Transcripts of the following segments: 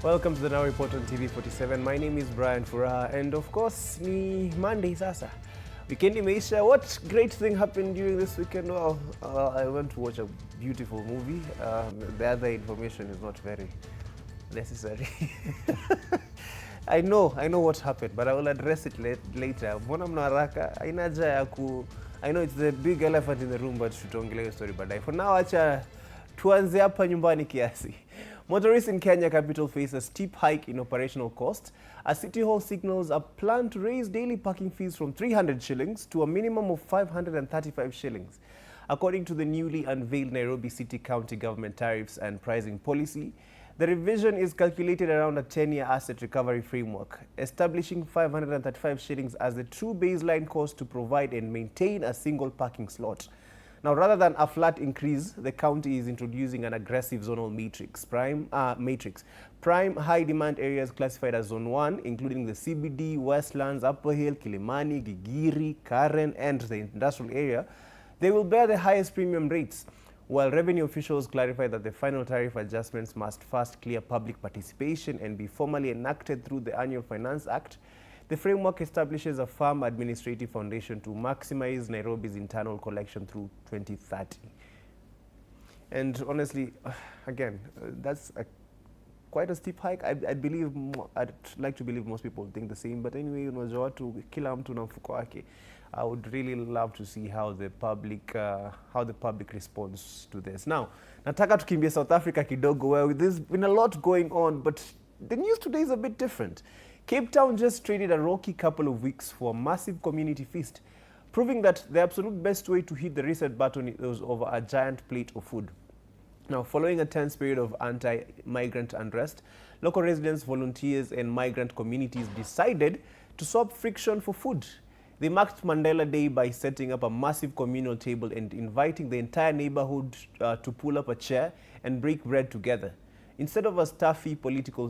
Welcome to the Now Report on TV47. My name is Furaha, and of course, ni Monday sasa. Weekend imeisha. What great thing happened during this weekend? Well, I went to watch a beautiful movie. The other information is not very necessary. I know what happened, but I will address it later. Mbona mna haraka? Haina haja ya ku... I know it's the big elephant in the room, but tutaongelea hiyo story baadaye. For now, acha tuanze hapa nyumbani kiasi. Motorists in Kenya capital face a steep hike in operational costs as City Hall signals a plan to raise daily parking fees from 300 shillings to a minimum of 535 shillings. According to the newly unveiled Nairobi City County Government tariffs and pricing policy, the revision is calculated around a 10-year asset recovery framework, establishing 535 shillings as the true baseline cost to provide and maintain a single parking slot. Now, rather than a flat increase, the county is introducing an aggressive zonal matrix. Prime high-demand areas classified as Zone 1, including the CBD, Westlands, Upper Hill, Kilimani, Gigiri, Karen, and the industrial area, they will bear the highest premium rates. While revenue officials clarify that the final tariff adjustments must first clear public participation and be formally enacted through the Annual Finance Act, the framework establishes a firm administrative foundation to maximize Nairobi's internal collection through 2030. And honestly, again, that's quite a steep hike. I'd like to believe most people think the same. But anyway, kila mtu na mfuko wake. I would really love to see how the public responds to this. Now, nataka tukimbia South Africa kidogo, where there's been a lot going on, but the news today is a bit different. Cape Town just traded a rocky couple of weeks for a massive community feast, proving that the absolute best way to hit the reset button is over a giant plate of food. Now, following a tense period of anti-migrant unrest, local residents, volunteers, and migrant communities decided to swap friction for food. They marked Mandela Day by setting up a massive communal table and inviting the entire neighborhood to pull up a chair and break bread together. Instead of stuffy political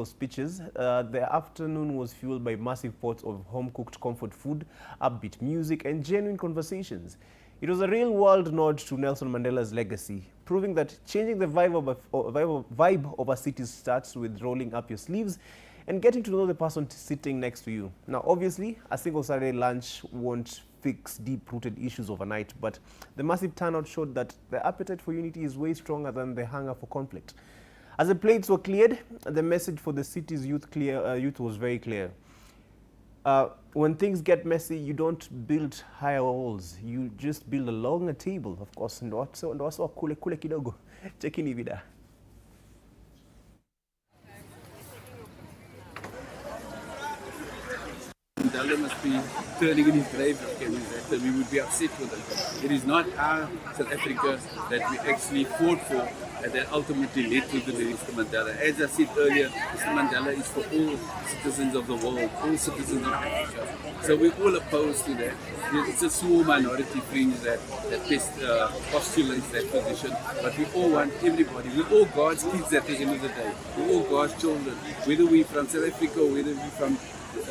speeches, the afternoon was fueled by massive pots of home-cooked comfort food, upbeat music, and genuine conversations. It was a real-world nod to Nelson Mandela's legacy, proving that changing the vibe of a city starts with rolling up your sleeves and getting to know the person sitting next to you. Now, obviously, a single Saturday lunch won't fix deep-rooted issues overnight, but the massive turnout showed that the appetite for unity is way stronger than the hunger for conflict. As the plates were cleared, the message for the city's youth was very clear. When things get messy, you don't build higher walls, you just build a longer table. Of course, ndo watu kule kidogo. Chekini vida. Mandela must be turning in his grave that we would be upset with him. It is not our South Africa that we actually fought for and that ultimately led to the release of Mandela. As I said earlier, Mr. Mandela is for all citizens of the world, all citizens of Africa. So we're all opposed to that. It's a small minority fringe that postulates that position, but we all want everybody. We're all God's kids at the end of the day. We're all God's children, whether we're from South Africa or whether we're from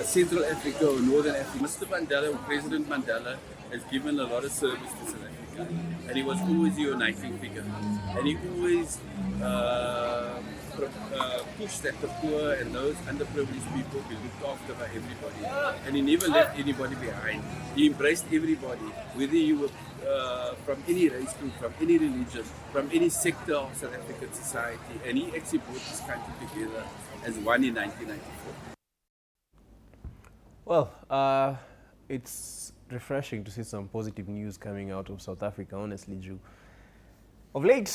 Central Africa or Northern Africa. Mr. Mandela, President Mandela, has given a lot of service to South Africa, and he was always a uniting figure, and he always pushed that the poor and those underprivileged people be looked after by everybody, and he never left anybody behind. He embraced everybody, whether you were from any race group, from any religion, from any sector of South African society, and he actually brought this country together as one in 1994. Well, it's refreshing to see some positive news coming out of South Africa, honestly, Drew. Of late,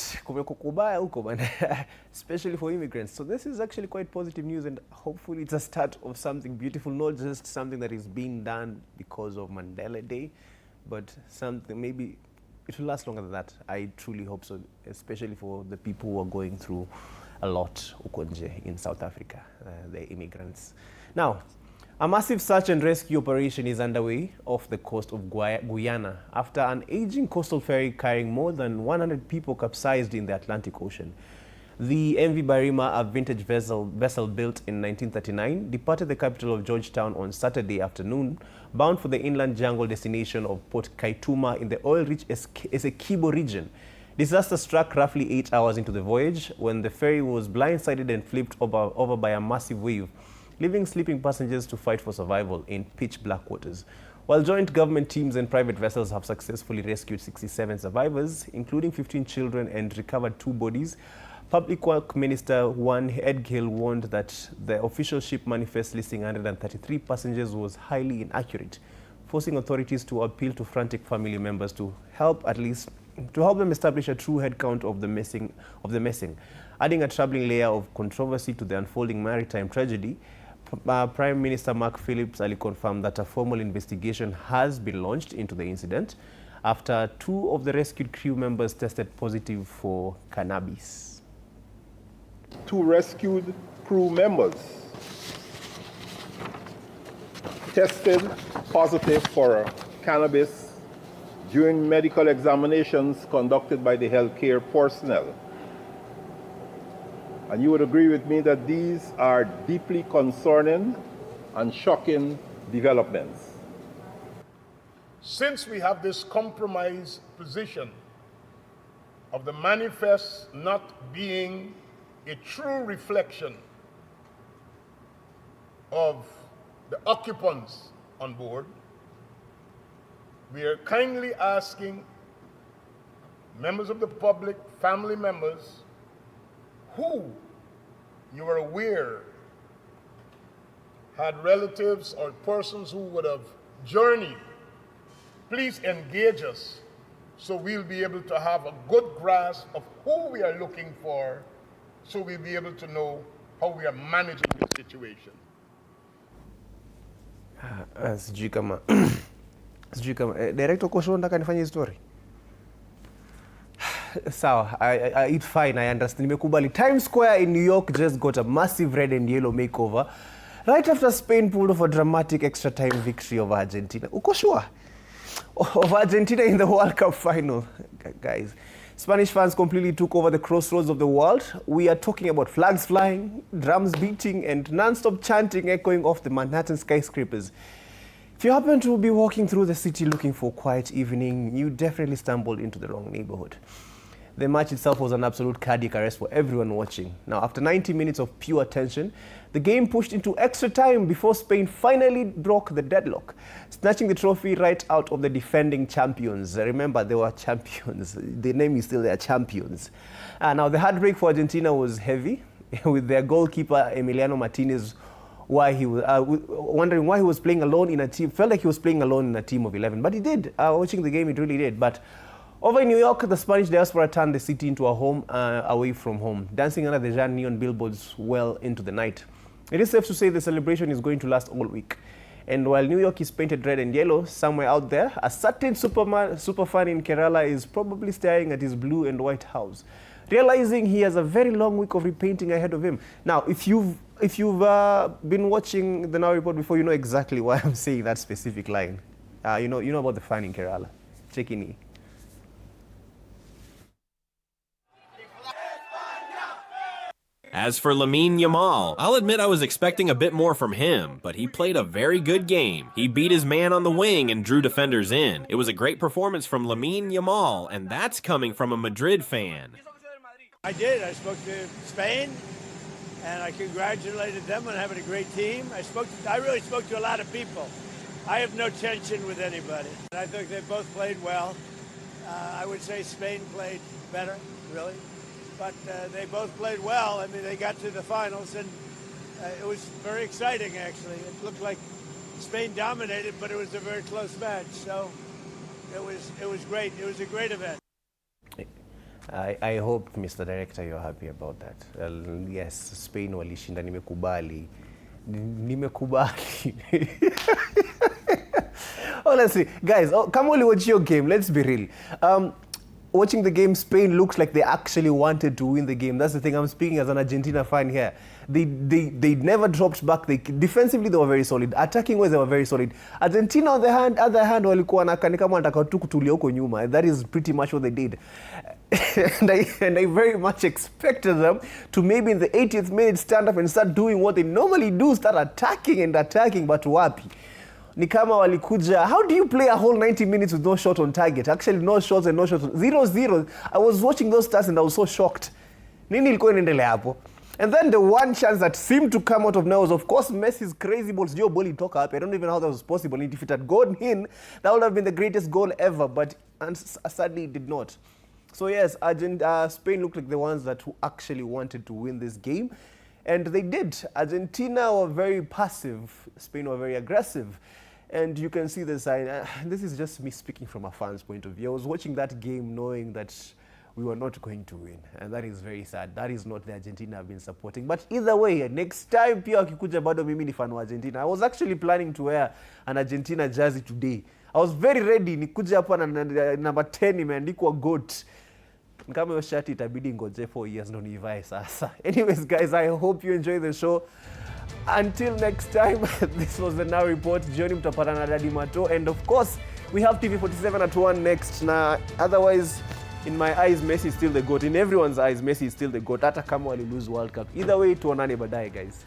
especially for immigrants. So this is actually quite positive news, and hopefully it's a start of something beautiful, not just something that is being done because of Mandela Day, but something, maybe it will last longer than that. I truly hope so, especially for the people who are going through a lot in South Africa, the immigrants. Now, a massive search and rescue operation is underway off the coast of Guyana after an aging coastal ferry carrying more than 100 people capsized in the Atlantic Ocean. The MV Barima, a vintage vessel built in 1939, departed the capital of Georgetown on Saturday afternoon, bound for the inland jungle destination of Port Kaituma in the oil-rich Essequibo region. Disaster struck roughly 8 hours into the voyage when the ferry was blindsided and flipped over by a massive wave, leaving sleeping passengers to fight for survival in pitch black waters. While joint government teams and private vessels have successfully rescued 67 survivors, including 15 children, and recovered 2 bodies, Public Works Minister Juan Edghill warned that the official ship manifest listing 133 passengers was highly inaccurate, forcing authorities to appeal to frantic family members to help them establish a true headcount of the missing. Adding a troubling layer of controversy to the unfolding maritime tragedy, Prime Minister Mark Phillips confirmed that a formal investigation has been launched into the incident after 2 of the rescued crew members tested positive for cannabis. 2 rescued crew members tested positive for cannabis during medical examinations conducted by the healthcare personnel. And you would agree with me that these are deeply concerning and shocking developments. Since we have this compromise position of the manifest not being a true reflection of the occupants on board, we are kindly asking members of the public, family members, who you are aware had relatives or persons who would have journeyed, please engage us so we'll be able to have a good grasp of who we are looking for, so we'll be able to know how we are managing this situation. Sijui kama director Kosho nataka nifanye story. Sawa, I eat fine, I understand. Nimekubali. Times Square in New York just got a massive red and yellow makeover right after Spain pulled off a dramatic extra time victory over Argentina. Uko sure? Of Argentina in the World Cup final. Guys, Spanish fans completely took over the crossroads of the world. We are talking about flags flying, drums beating, and non-stop chanting echoing off the Manhattan skyscrapers. If you happen to be walking through the city looking for a quiet evening, you definitely stumbled into the wrong neighborhood. The match itself was an absolute cardiac arrest for everyone watching. Now, after 90 minutes of pure tension, the game pushed into extra time before Spain finally broke the deadlock, snatching the trophy right out of the defending champions. Remember, they were champions. The name is still their champions. Now, the heartbreak for Argentina was heavy, with their goalkeeper, Emiliano Martinez, wondering why he was playing alone in a team. Felt like he was playing alone in a team of 11, but he did. Watching the game, it really did. But over in New York, the Spanish diaspora turned the city into a home away from home, dancing under the giant neon billboards well into the night. It is safe to say the celebration is going to last all week. And while New York is painted red and yellow, somewhere out there, a certain superfan in Kerala is probably staring at his blue and white house, realizing he has a very long week of repainting ahead of him. Now, if you've been watching the Now Report before, you know exactly why I'm saying that specific line. You know about the fan in Kerala. Check in. As for Lamine Yamal, I'll admit I was expecting a bit more from him, but he played a very good game. He beat his man on the wing and drew defenders in. It was a great performance from Lamine Yamal, and that's coming from a Madrid fan. I did. I spoke to Spain, and I congratulated them on having a great team. I really spoke to a lot of people. I have no tension with anybody. I think they both played well. I would say Spain played better, really. But they both played well. I mean, they got to the finals, and it was very exciting, actually. It looked like Spain dominated, but it was a very close match. So it was great. It was a great event. I hope, Mr. Director, you're happy about that. Yes, Spain walishinda, nimekubali. Honestly, guys, come on, watch your game. Let's be real. Watching the game, Spain looks like they actually wanted to win the game. That's the thing. I'm speaking as an Argentina fan here. They never dropped back. Defensively, they were very solid. Attacking-wise, they were very solid. Argentina, on the other hand, walikuwa wanakani kama wanataka tu kutulia huko nyuma. That is pretty much what they did. and I very much expected them to maybe in the 80th minute stand up and start doing what they normally do, start attacking, but wapi. ni kama walikuja. How do you play a whole 90 minutes with no shot on target? Actually, no shots and no shots. 0-0. I was watching those stats and I was so shocked. Nini ilikuwa inaendelea hapo? And then the one chance that seemed to come out of now was, of course, Messi's crazy balls. Your ball took up. I don't even know how that was possible. If it had gone in, that would have been the greatest goal ever. But sadly, it did not. So yes, Spain looked like the ones that actually wanted to win this game. And they did. Argentina were very passive. Spain were very aggressive. And you can see the sign. This is just me speaking from a fan's point of view. I was watching that game knowing that we were not going to win. And that is very sad. That is not the Argentina I've been supporting. But either way, next time, pia wakikuja bado mimi ni fan wa Argentina. I was actually planning to wear an Argentina jersey today. I was very ready. Nikuja hapa na number 10 imeandikwa GOAT. Kama hiyo shati itabidi ngoje 4 years ndo nivae sasa. Anyways, guys, I hope you enjoy the show. Until next time, this was the Now Report. Jioni mtapatana na Daddy Mato. And of course, we have TV47 at 1 next. Na otherwise, in my eyes, Messi is still the GOAT. In everyone's eyes, Messi is still the GOAT. Hata kama wali lose World Cup. Either way, tuonane baadaye, guys.